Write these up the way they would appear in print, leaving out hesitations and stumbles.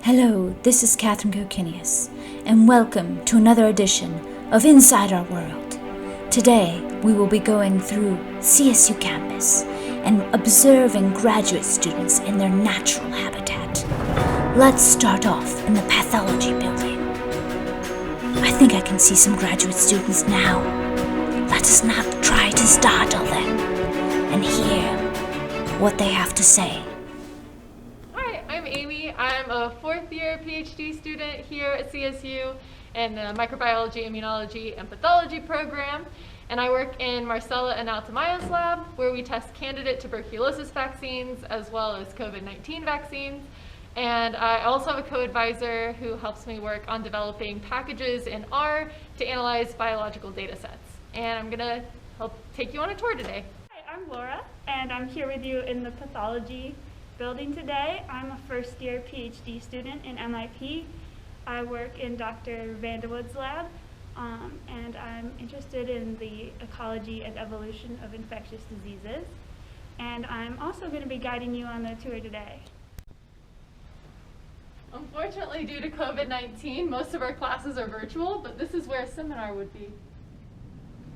Hello, this is Catherine Kokinius, and welcome to another edition of Inside Our World. Today, we will be going through CSU campus and observing graduate students in their natural habitat. Let's start off in the pathology building. I think I can see some graduate students now. Let us not try to startle them and hear what they have to say. Hi, I'm Amy. I'm a fourth-year PhD student here at CSU in the Microbiology, Immunology, and Pathology program. And I work in Marcella and Altamaya's lab, where we test candidate tuberculosis vaccines as well as COVID-19 vaccines. And I also have a co-advisor who helps me work on developing packages in R to analyze biological data sets. And I'm gonna help take you on a tour today. Hi, I'm Laura, and I'm here with you in the pathology building today. I'm a first-year PhD student in MIP. I work in Dr. Vanderwood's lab, and I'm interested in the ecology and evolution of infectious diseases. And I'm also going to be guiding you on the tour today. Unfortunately, due to COVID-19, most of our classes are virtual, but this is where a seminar would be.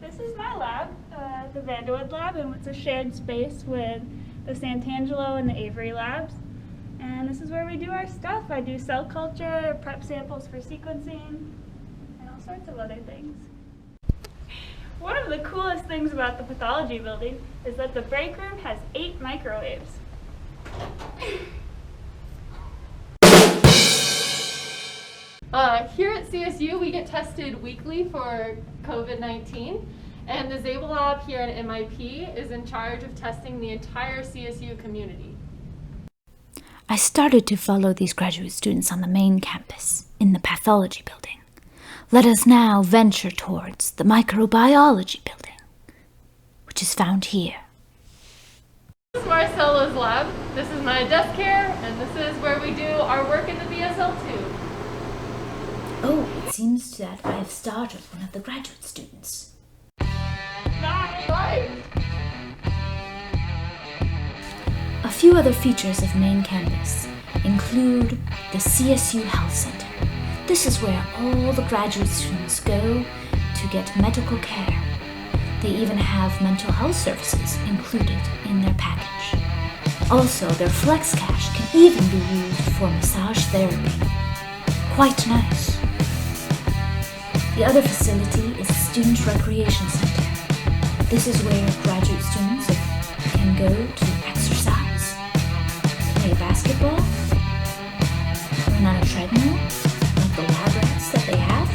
This is my lab, the Vanderwood lab, and it's a shared space with the Santangelo and the Avery labs. And this is where we do our stuff. I do cell culture, prep samples for sequencing, and all sorts of other things. One of the coolest things about the pathology building is that the break room has 8 microwaves. Here at CSU, we get tested weekly for COVID-19, and the Bsl lab here at MIP is in charge of testing the entire CSU community. I started to follow these graduate students on the main campus, in the pathology building. Let us now venture towards the microbiology building, which is found here. This is Marcella's lab. This is my desk here, and this is where we do our work in the Bsl2. Oh, it seems that I have started one of the graduate students. Hi. A few other features of main campus include the Csu Health Center. This is where all the graduate students go to get medical care. They even have mental health services included in their package. Also, their flex cash can even be used for massage therapy. Quite nice. The other facility is the Student Recreation Center. This is where graduate students can go to exercise, play basketball, run on a treadmill, like the lab rats that they have.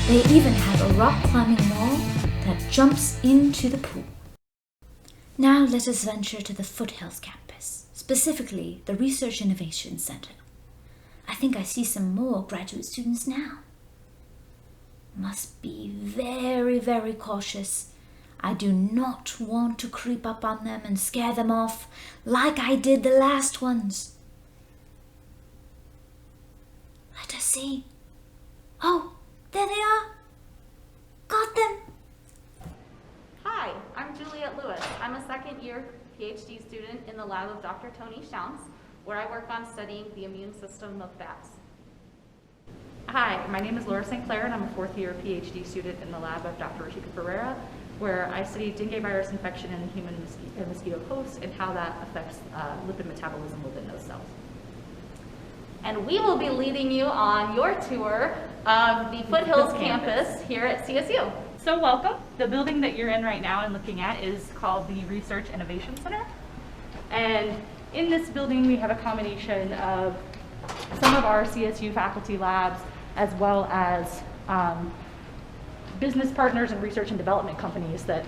They even have a rock climbing wall that jumps into the pool. Now let us venture to the Foothills campus, specifically the Research Innovation Center. I think I see some more graduate students now. Must be very, very cautious. I do not want to creep up on them and scare them off like I did the last ones. Let us see. Oh, there they are. Got them. Hi, I'm Juliet Lewis. I'm a second-year PhD student in the lab of Dr. Tony Shounce, where I work on studying the immune system of bats. Hi, my name is Laura St. Clair, and I'm a fourth-year PhD student in the lab of Dr. Rashika Ferreira, where I study dengue virus infection in the human mosquito host and how that affects lipid metabolism within those cells. And we will be leading you on your tour of the Foothills campus here at CSU. So welcome. The building that you're in right now and looking at is called the Research Innovation Center. And in this building, we have a combination of some of our CSU faculty labs, as well as business partners and research and development companies that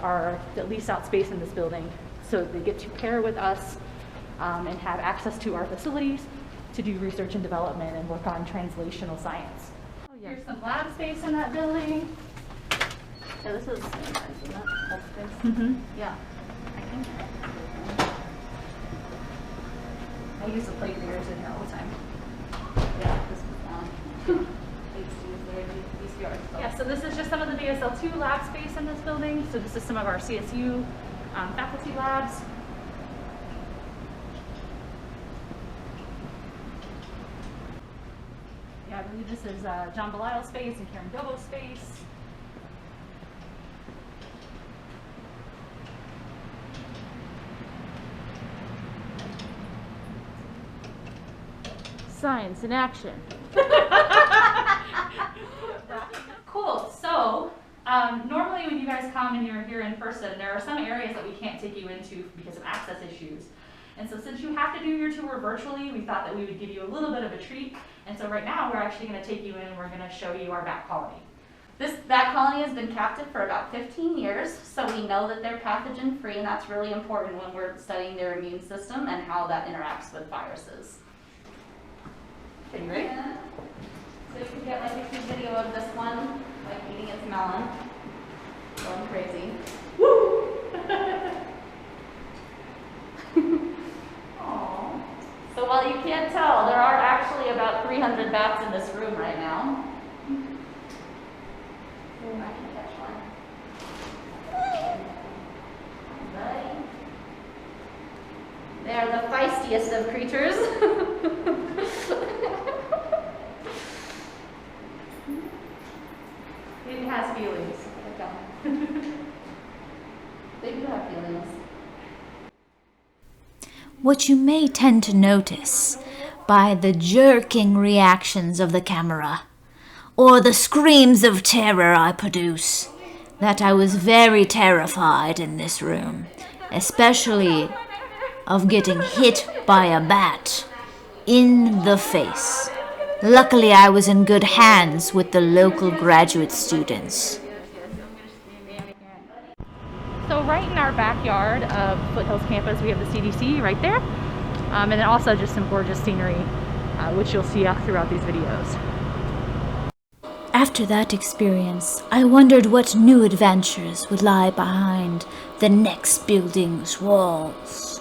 lease out space in this building, so they get to pair with us and have access to our facilities to do research and development and work on translational science. Oh, yeah. Here's some lab space in that building. Yeah, this is that space. Mm-hmm. Yeah. I use the plate mirrors in here all the time. Yeah, this is Yeah, so this is just some of the Bsl2 Lab Space in this building. So this is some of our CSU faculty labs. I believe this is John Belial space and Karen Dobo space. Science in action. Cool. So normally when you guys come and you're here in person, there are some areas that we can't take you into because of access issues. And so since you have to do your tour virtually, we thought that we would give you a little bit of a treat. And so right now we're actually going to take you in and we're going to show you our bat colony. This bat colony has been captive for about 15 years, so we know that they're pathogen free, and that's really important when we're studying their immune system and how that interacts with viruses. Okay, you ready? So you can get like a cute video of this one, like eating its melon, going crazy. Woo! Aww. So while you can't tell, there are actually about 300 bats in this room right now. I can catch one. Buddy. They're the feistiest of creatures. It has feelings. They do have feelings. What you may tend to notice by the jerking reactions of the camera, or the screams of terror I produce, that I was very terrified in this room, especially of getting hit by a bat in the face. Luckily, I was in good hands with the local graduate students. So right in our backyard of Foothills campus, we have the CDC right there. And then also just some gorgeous scenery, which you'll see throughout these videos. After that experience, I wondered what new adventures would lie behind the next building's walls.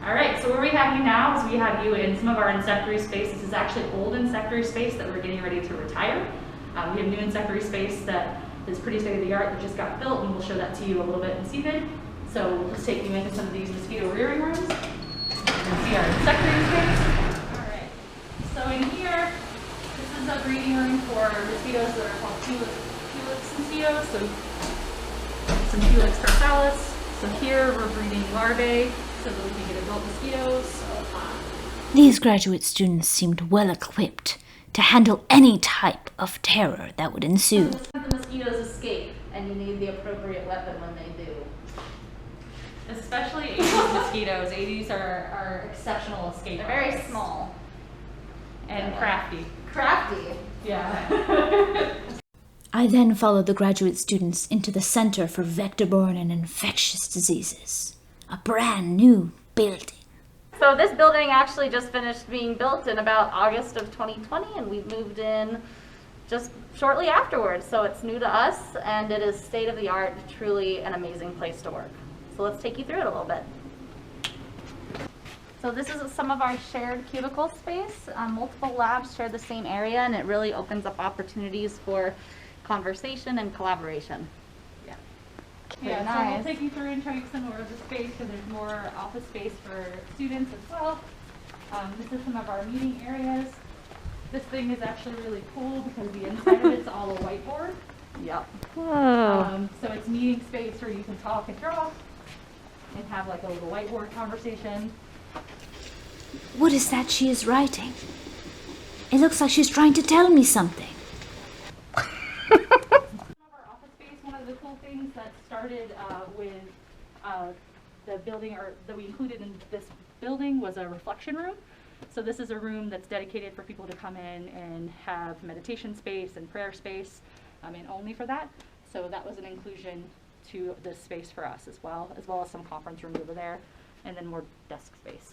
All right, so where we have you now is we have you in some of our Insectary Space. This is actually old Insectary Space that we're getting ready to retire. We have new Insectary Space that is pretty state-of-the-art that just got built, and we'll show that to you a little bit in CVID. So we'll just take you into some of these mosquito rearing rooms and see our Insectary Space. All right, so in here, this is a breeding room for mosquitoes that are called Culex mosquitoes, so some Culex dorsalis. So here we're breeding larvae so that we can get adult mosquitoes. These graduate students seemed well equipped to handle any type of terror that would ensue. The mosquitoes escape, and you need the appropriate weapon when they do. Especially 80s mosquitoes. 80s are exceptional escape They're very artists. small. And crafty. Crafty. Yeah. I then followed the graduate students into the Center for Vector-Borne and Infectious Diseases, a brand new building. So this building actually just finished being built in about August of 2020, and we moved in just shortly afterwards. So it's new to us, and it is state-of-the-art, truly an amazing place to work. So let's take you through it a little bit. So this is some of our shared cubicle space. Multiple labs share the same area, and it really opens up opportunities for conversation and collaboration. Yeah. Very Yeah, so nice. we'll take you through and show you some more of the space, because there's more office space for students as well. This is some of our meeting areas. This thing is actually really cool because the inside of it's all a whiteboard. Yep. So it's meeting space where you can talk and draw and have like a little whiteboard conversation. What is that she is writing? It looks like she's trying to tell me something. Some of our office space, one of the cool things that started with the building, or that we included in this building, was a reflection room. So this is a room that's dedicated for people to come in and have meditation space and prayer space, and only for that. So that was an inclusion to this space for us as well as some conference rooms over there, and then more desk space.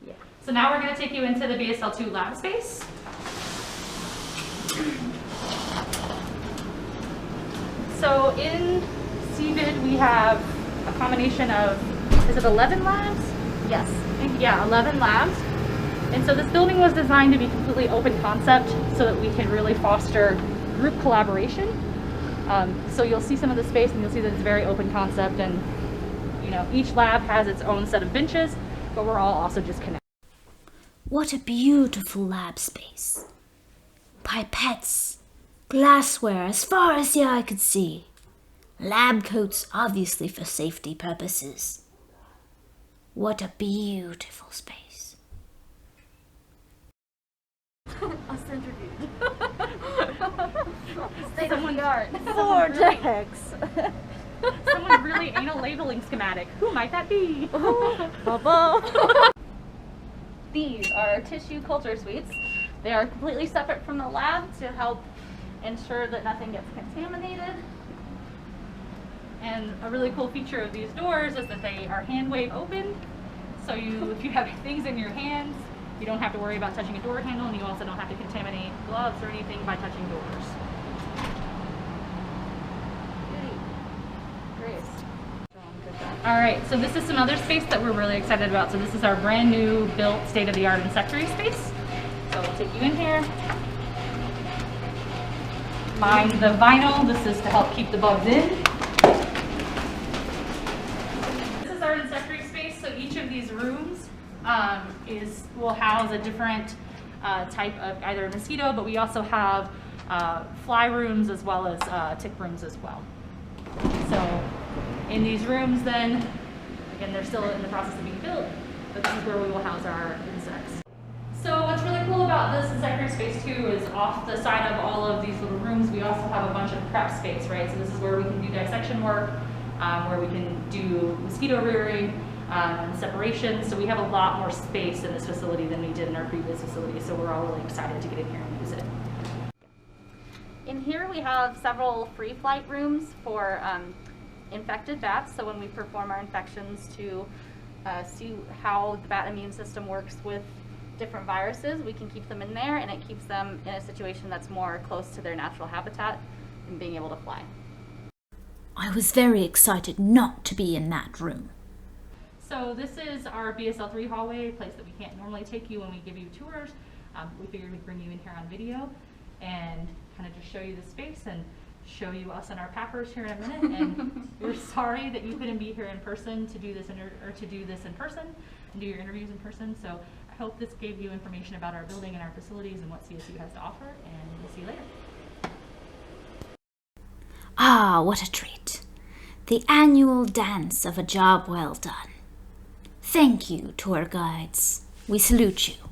Yeah. So now we're going to take you into the Bsl2 Lab Space. So in CVID we have a combination of, is it 11 labs? Yes. Yeah, 11 labs. And so this building was designed to be completely open concept so that we can really foster group collaboration. So you'll see some of the space and you'll see that it's very open concept, and each lab has its own set of benches, but we're all also just connected. What a beautiful lab space. Pipettes, glassware as far as the eye could see. Lab coats obviously for safety purposes. What a beautiful space. Us interviewed. State of Someone's the art. Vortex. Someone's really anal labeling schematic. Who might that be? These are tissue culture suites. They are completely separate from the lab to help ensure that nothing gets contaminated. And a really cool feature of these doors is that they are hand wave open. So if you have things in your hands, you don't have to worry about touching a door handle, and you also don't have to contaminate gloves or anything by touching doors. All right, so this is some other space that we're really excited about. So this is our brand new built state-of-the-art Insectary Space. So we'll take you in here. Mind the vinyl. This is to help keep the bugs in. This is our Insectary Space. So each of these rooms will house a different type of either mosquito, but we also have fly rooms as well as tick rooms as well. So in these rooms then, again, they're still in the process of being built, but this is where we will house our insects. So what's really cool about this Insectary Space too is off the side of all of these little rooms, we also have a bunch of prep space, right? So this is where we can do dissection work, where we can do mosquito rearing, and separation. So we have a lot more space in this facility than we did in our previous facility. So we're all really excited to get in here and use it. In here we have several free flight rooms for infected bats. So when we perform our infections to see how the bat immune system works with different viruses, we can keep them in there, and it keeps them in a situation that's more close to their natural habitat and being able to fly. I was very excited not to be in that room. So this is our Bsl3 Hallway, a place that we can't normally take you when we give you tours. We figured we'd bring you in here on video and kind of just show you the space and show you us and our pappers here in a minute. And we're sorry that you couldn't be here in person to do this in person and do your interviews in person. So I hope this gave you information about our building and our facilities and what CSU has to offer, and we'll see you later. Ah, what a treat. The annual dance of a job well done. Thank you, tour guides. We salute you.